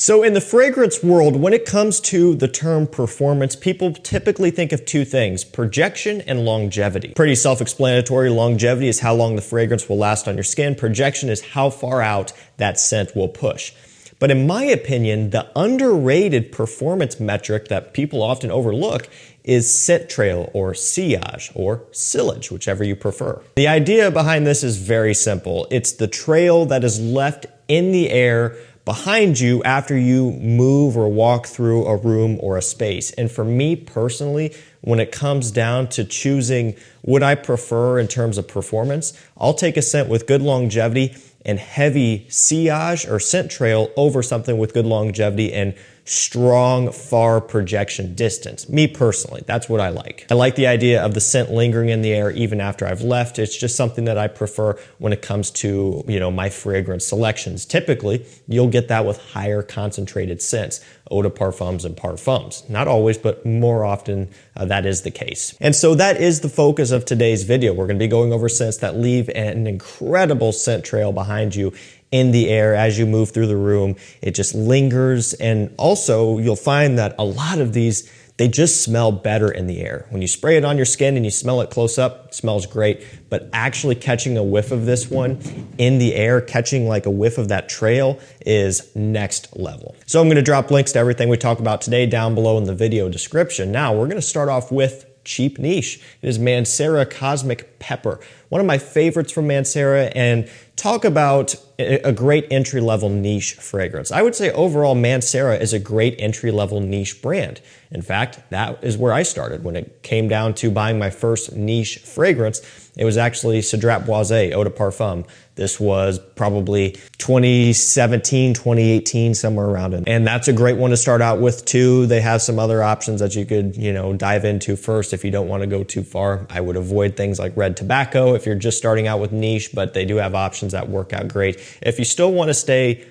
So in the fragrance world, when it comes to the term performance, people typically think of two things: projection and longevity. Pretty self-explanatory. Longevity is how long the fragrance will last on your skin. Projection is how far out that scent will push. But in my opinion, the underrated performance metric that people often overlook is scent trail or sillage or sillage, whichever you prefer. The idea behind this is very simple. It's the trail that is left in the air behind you after you move or walk through a room or a space. And for me personally, when it comes down to choosing what I prefer in terms of performance, I'll take a scent with good longevity and heavy sillage or scent trail over something with good longevity and strong, far projection distance. Me personally, that's what I like. I like the idea of the scent lingering in the air even after I've left. It's just something that I prefer when it comes to, my fragrance selections. Typically, you'll get that with higher concentrated scents, eau de parfums and parfums. Not always, but more often that is the case. And so that is the focus of today's video. We're going to be going over scents that leave an incredible scent trail behind you in the air as you move through the room. It just lingers, and also you'll find that a lot of these, they just smell better in the air. When you spray it on your skin and you smell it close up, it smells great, but actually catching a whiff of this one in the air, catching like a whiff of that trail, is next level. So I'm gonna drop links to everything we talk about today down below in the video description. Now we're gonna start off with cheap niche. It is Mancera Cosmic Pepper, one of my favorites from Mancera, and talk about a great entry-level niche fragrance. I would say overall Mancera is a great entry-level niche brand. In fact, that is where I started when it came down to buying my first niche fragrance. It was actually Cedrat Boisé Eau de Parfum. This was probably 2017, 2018, somewhere around it. And that's a great one to start out with too. They have some other options that you could, dive into first if you don't want to go too far. I would avoid things like red tobacco if you're just starting out with niche, but they do have options that work out great if you still want to stay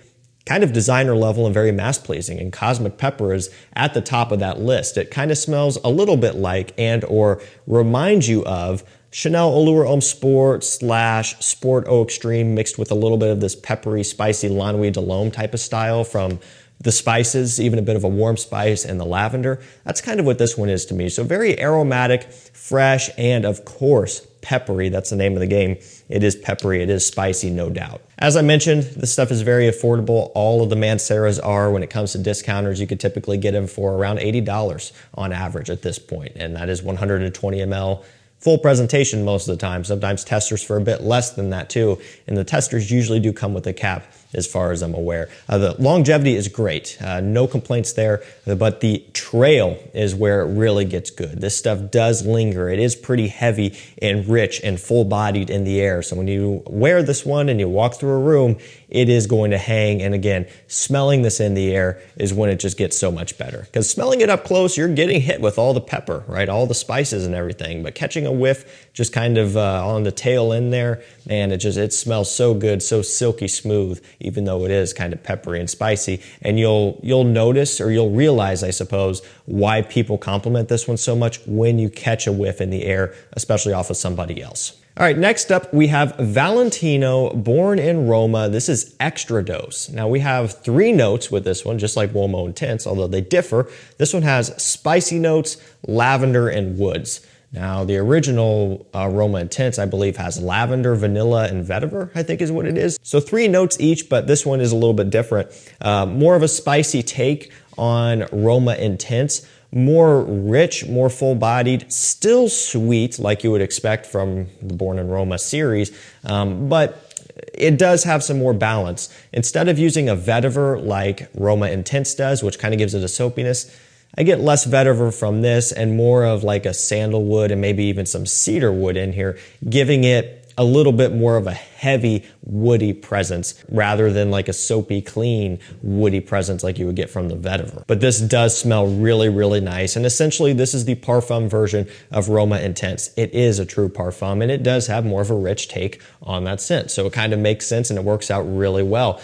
kind of designer level and very mass pleasing, and Cosmic Pepper is at the top of that list. It kind of smells a little bit like and or reminds you of Chanel Allure Homme Sport / Sport Eau Extreme mixed with a little bit of this peppery, spicy La Nuit de l'Homme type of style from the spices, even a bit of a warm spice and the lavender. That's kind of what this one is to me. So very aromatic, fresh, and of course, peppery. That's the name of the game. It is peppery. It is spicy, no doubt. As I mentioned, this stuff is very affordable. All of the Manceras are. When it comes to discounters, you could typically get them for around $80 on average at this point, and that is 120 ml. Full presentation most of the time. Sometimes testers for a bit less than that too. And the testers usually do come with a cap as far as I'm aware. The longevity is great. No complaints there, but the trail is where it really gets good. This stuff does linger. It is pretty heavy and rich and full-bodied in the air. So when you wear this one and you walk through a room, it is going to hang. And again, smelling this in the air is when it just gets so much better. Because smelling it up close, you're getting hit with all the pepper, right? All the spices and everything. But catching a whiff just kind of on the tail end there, man, it smells so good, so silky smooth, even though it is kind of peppery and spicy. And you'll notice, or you'll realize, I suppose, why people compliment this one so much when you catch a whiff in the air, especially off of somebody else. All right, next up we have Valentino, born in Roma. This is extra dose. Now we have 3 notes with this one, just like Uomo Intense, although they differ. This one has spicy notes, lavender, and woods. Now, the original Roma Intense, I believe, has lavender, vanilla, and vetiver, I think is what it is. So 3 notes each, but this one is a little bit different. More of a spicy take on Roma Intense. More rich, more full-bodied, still sweet, like you would expect from the Born in Roma series, but it does have some more balance. Instead of using a vetiver like Roma Intense does, which kind of gives it a soapiness, I get less vetiver from this and more of like a sandalwood and maybe even some cedar wood in here, giving it a little bit more of a heavy woody presence rather than like a soapy, clean woody presence like you would get from the vetiver. But this does smell really, really nice. And essentially this is the parfum version of Roma Intense. It is a true parfum and it does have more of a rich take on that scent. So it kind of makes sense and it works out really well.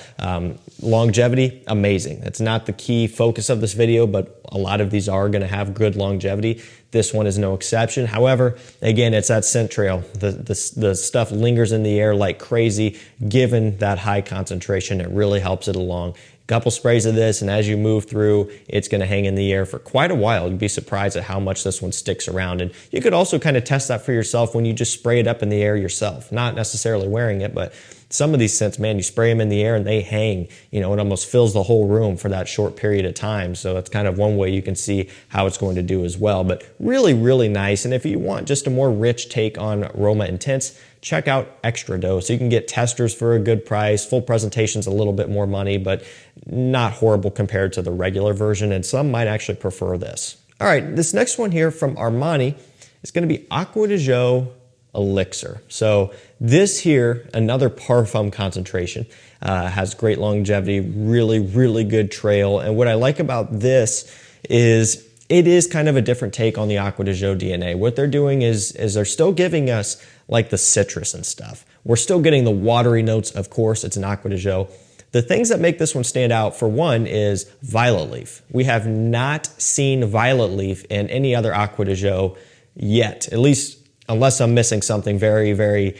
Longevity, amazing. That's not the key focus of this video, but a lot of these are going to have good longevity. This one is no exception. However, again, it's that scent trail. The stuff lingers in the air like crazy. Given that high concentration, it really helps it along. Couple sprays of this, and as you move through, it's going to hang in the air for quite a while. You'd be surprised at how much this one sticks around. And you could also kind of test that for yourself when you just spray it up in the air yourself, not necessarily wearing it, but some of these scents, man, you spray them in the air and they hang, it almost fills the whole room for that short period of time. So that's kind of one way you can see how it's going to do as well. But really, really nice. And if you want just a more rich take on Roma Intense, check out Extra Dose. You can get testers for a good price. Full presentation's a little bit more money, but not horrible compared to the regular version. And some might actually prefer this. All right, this next one here from Armani is going to be Acqua di Gio Elixir. So this here, another parfum concentration, has great longevity, really, really good trail. And what I like about this is it is kind of a different take on the Acqua di Gio DNA. What they're doing is they're still giving us like the citrus and stuff. We're still getting the watery notes, of course, it's an Acqua di Gio. The things that make this one stand out, for one, is violet leaf. We have not seen violet leaf in any other Acqua di Gio yet, at least unless I'm missing something very, very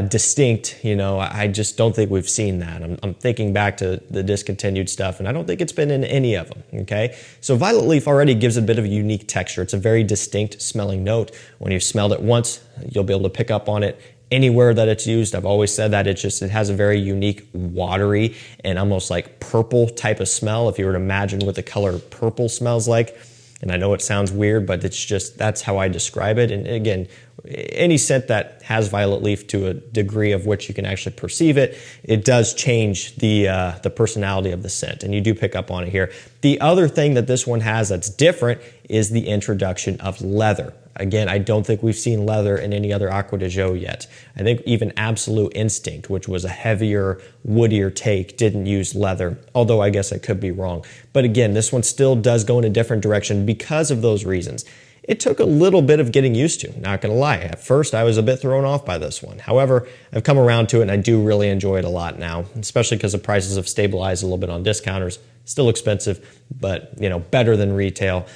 distinct. I just don't think we've seen that. I'm thinking back to the discontinued stuff, and I don't think it's been in any of them, okay? So violet leaf already gives a bit of a unique texture. It's a very distinct smelling note. When you've smelled it once, you'll be able to pick up on it anywhere that it's used. I've always said that it has a very unique, watery, and almost like purple type of smell, if you were to imagine what the color purple smells like. And I know it sounds weird, but it's just, that's how I describe it. And again, any scent that has violet leaf to a degree of which you can actually perceive it, it does change the personality of the scent, and you do pick up on it here. The other thing that this one has that's different is the introduction of leather. Again, I don't think we've seen leather in any other Acqua di Gio yet. I think even Absolu Instinct, which was a heavier, woodier take, didn't use leather, although I guess I could be wrong. But again, this one still does go in a different direction because of those reasons. It took a little bit of getting used to, not gonna lie. At first, I was a bit thrown off by this one. However, I've come around to it and I do really enjoy it a lot now, especially because the prices have stabilized a little bit on discounters. Still expensive, but better than retail.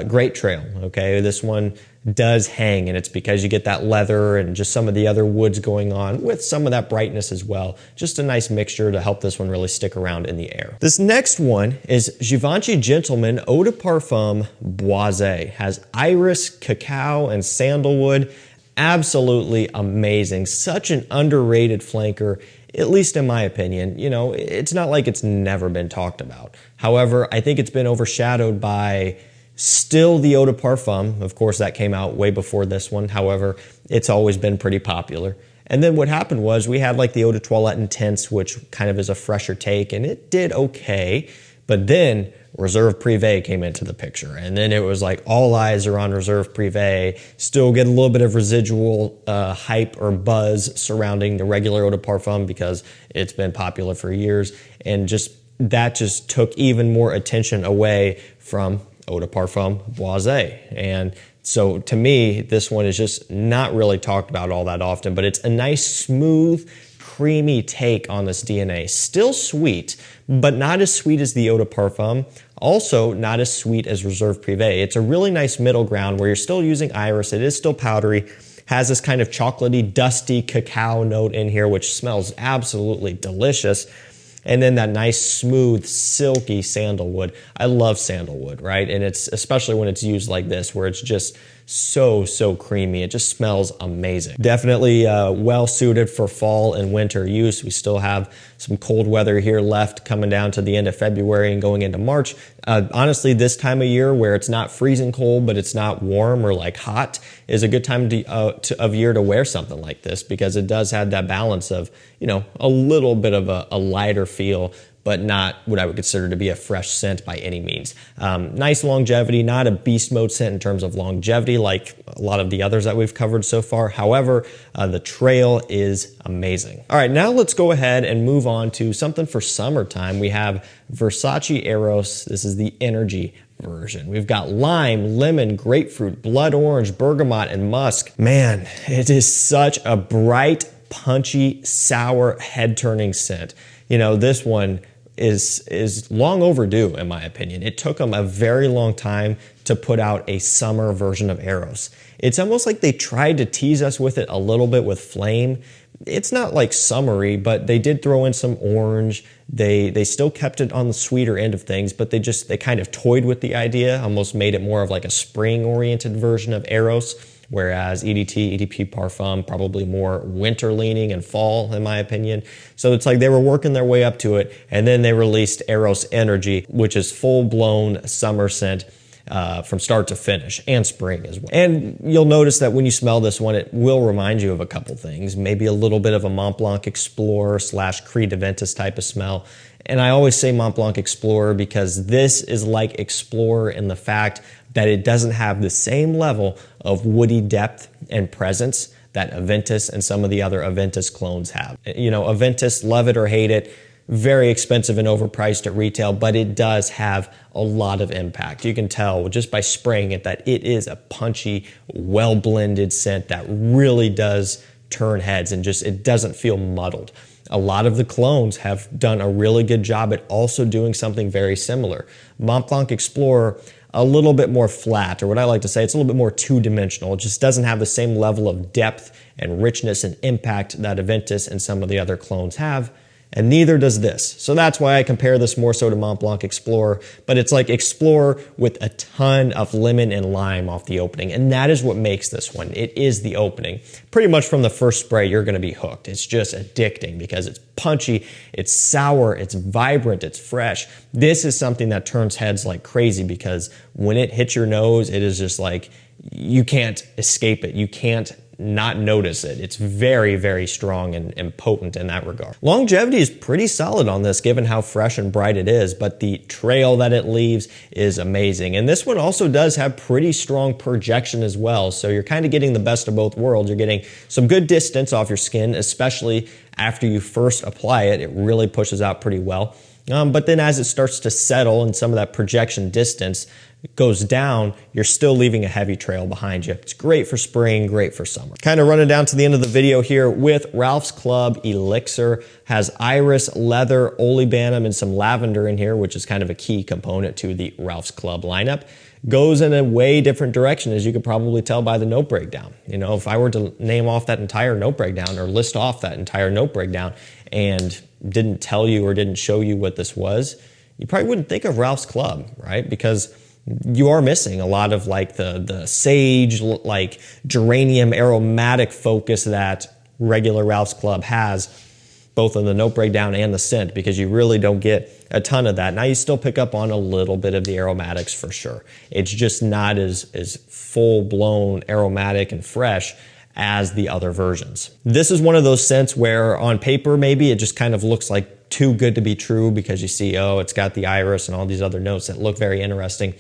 Great trail, okay? This one does hang, and it's because you get that leather and just some of the other woods going on with some of that brightness as well. Just a nice mixture to help this one really stick around in the air. This next one is Givenchy Gentleman Eau de Parfum Boisé. Has iris, cacao, and sandalwood. Absolutely amazing. Such an underrated flanker, at least in my opinion. It's not like it's never been talked about. However, I think it's been overshadowed by still the Eau de Parfum. Of course, that came out way before this one. However, it's always been pretty popular. And then what happened was we had like the Eau de Toilette Intense, which kind of is a fresher take, and it did okay. But then Reserve Privé came into the picture, and then it was like all eyes are on Reserve Privé. Still get a little bit of residual hype or buzz surrounding the regular Eau de Parfum because it's been popular for years, and that just took even more attention away from Eau de Parfum Boisé. And so to me, this one is just not really talked about all that often, but it's a nice, smooth, creamy take on this DNA. Still sweet, but not as sweet as the Eau de Parfum. Also not as sweet as Reserve Privé. It's a really nice middle ground where you're still using iris. It is still powdery. Has this kind of chocolatey, dusty cacao note in here, which smells absolutely delicious. And then that nice, smooth, silky sandalwood. I love sandalwood, right? And it's especially when it's used like this, where it's just so creamy. It just smells amazing. Definitely well suited for fall and winter use. We still have some cold weather here left coming down to the end of February and going into March. Honestly, this time of year where it's not freezing cold, but it's not warm or like hot, is a good time of year to wear something like this, because it does have that balance of, a little bit of a lighter feel, but not what I would consider to be a fresh scent by any means. Nice longevity, not a beast mode scent in terms of longevity like a lot of the others that we've covered so far. However, the trail is amazing. All right, now let's go ahead and move on to something for summertime. We have Versace Eros. This is the energy version. We've got lime, lemon, grapefruit, blood orange, bergamot, and musk. Man, it is such a bright, punchy, sour, head-turning scent. This one is long overdue, in my opinion. It took them a very long time to put out a summer version of Eros. It's almost like they tried to tease us with it a little bit with flame, it's not like summery, but they did throw in some orange. They still kept it on the sweeter end of things, but they kind of toyed with the idea, almost made it more of like a spring-oriented version of Eros, whereas EDP Parfum, probably more winter-leaning and fall, in my opinion. So it's like they were working their way up to it, and then they released Eros Energy, which is full-blown summer scent from start to finish, and spring as well. And you'll notice that when you smell this one, it will remind you of a couple things. Maybe a little bit of a Mont Blanc Explorer / Creed Aventus type of smell. And I always say Mont Blanc Explorer because this is like Explorer in the fact that it doesn't have the same level of woody depth and presence that Aventus and some of the other Aventus clones have. You know, Aventus, love it or hate it, very expensive and overpriced at retail, but it does have a lot of impact. You can tell just by spraying it that it is a punchy, well-blended scent that really does turn heads and just, it doesn't feel muddled. A lot of the clones have done a really good job at also doing something very similar. Mont Blanc Explorer, a little bit more flat, or what I like to say, it's a little bit more two-dimensional. It just doesn't have the same level of depth and richness and impact that Aventus and some of the other clones have. And neither does this. So that's why I compare this more so to Mont Blanc Explorer, but it's like Explorer with a ton of lemon and lime off the opening, and that is what makes this one. It is the opening. Pretty much from the first spray, you're gonna be hooked. It's just addicting because it's punchy, it's sour, it's vibrant, it's fresh. This is something that turns heads like crazy because when it hits your nose, it is just like, you can't escape it. You can't not notice it. It's very, very strong and potent in that regard. Longevity is pretty solid on this given how fresh and bright it is, but the trail that it leaves is amazing. And this one also does have pretty strong projection as well. So you're kind of getting the best of both worlds. You're getting some good distance off your skin, especially after you first apply it. It really pushes out pretty well. But then as it starts to settle and some of that projection distance goes down, you're still leaving a heavy trail behind you. It's great for spring, great for summer. Kind of running down to the end of the video here with Ralph's Club Elixir. Has iris, leather, olibanum, and some lavender in here, which is kind of a key component to the Ralph's Club lineup. Goes in a way different direction, as you could probably tell by the note breakdown. You know, if I were to name off that entire note breakdown or list off that entire note breakdown and didn't tell you or didn't show you what this was, you probably wouldn't think of Ralph's Club, right? Because you are missing a lot of like the sage, like geranium aromatic focus that regular Ralph's Club has, both in the note breakdown and the scent, because you really don't get a ton of that. Now you still pick up on a little bit of the aromatics for sure. It's just not as full-blown aromatic and fresh as the other versions. This is one of those scents where on paper maybe it just kind of looks like too good to be true because you see, oh, it's got the iris and all these other notes that look very interesting,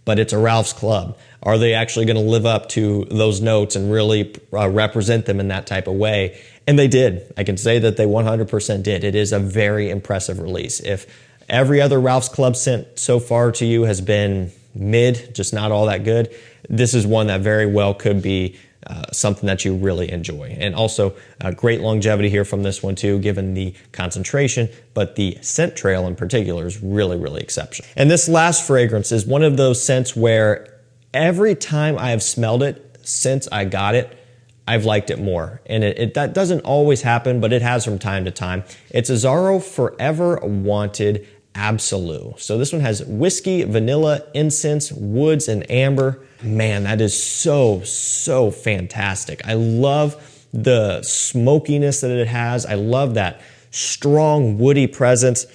but it's a Ralph's Club. Are they actually going to live up to those notes and really represent them in that type of way? And they did. I can say that they 100% did. It is a very impressive release. If every other Ralph's Club scent so far to you has been mid, just not all that good, this is one that very well could be something that you really enjoy. And also great longevity here from this one too, given the concentration, but the scent trail in particular is really, really exceptional. And this last fragrance is one of those scents where every time I have smelled it since I got it, I've liked it more. And that doesn't always happen, but it has from time to time. It's Azzaro Forever Wanted Absolu. So this one has whiskey, vanilla, incense, woods, and amber. Man, that is so, so fantastic. I love the smokiness that it has. I love that strong woody presence.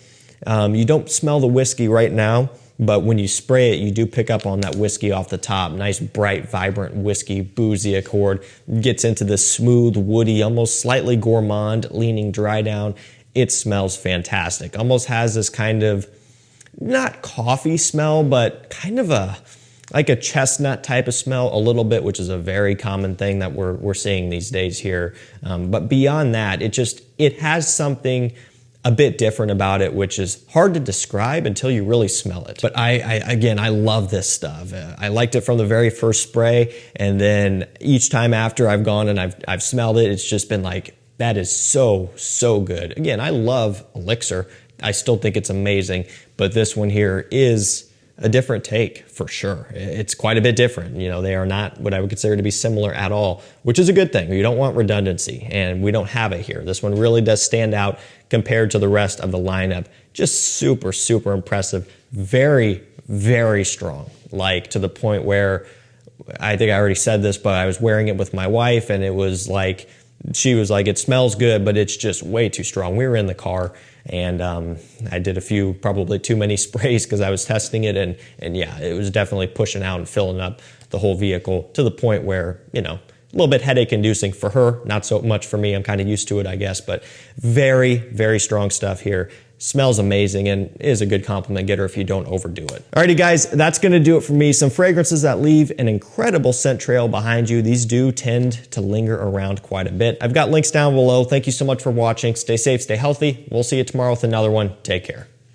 You don't smell the whiskey right now, but when you spray it, you do pick up on that whiskey off the top. Nice, bright, vibrant whiskey, boozy accord. Gets into this smooth, woody, almost slightly gourmand, leaning dry down. It smells fantastic. Almost has this kind of, not coffee smell, but kind of like a chestnut type of smell a little bit, which is a very common thing that we're seeing these days here. But beyond that, it has something a bit different about it, which is hard to describe until you really smell it. But again, I love this stuff. I liked it from the very first spray, and then each time after I've gone and I've smelled it, it's just been like, that is so, so good. Again, I love Elixir. I still think it's amazing, but this one here is a different take for sure. It's quite a bit different. You know, they are not what I would consider to be similar at all, which is a good thing. You don't want redundancy, and we don't have it here. This one really does stand out compared to the rest of the lineup. Just super, super impressive. Very, very strong. Like to the point where I think I already said this, but I was wearing it with my wife, and it was like, she was like, it smells good, but it's just way too strong. We were in the car, and I did a few, probably too many sprays because I was testing it, and yeah, it was definitely pushing out and filling up the whole vehicle to the point where, you know, a little bit headache inducing for her, not so much for me. I'm kind of used to it, I guess, but very, very strong stuff here. Smells amazing and is a good compliment getter if you don't overdo it. Alrighty guys, that's gonna do it for me. Some fragrances that leave an incredible scent trail behind you. These do tend to linger around quite a bit. I've got links down below. Thank you so much for watching. Stay safe, stay healthy. We'll see you tomorrow with another one. Take care.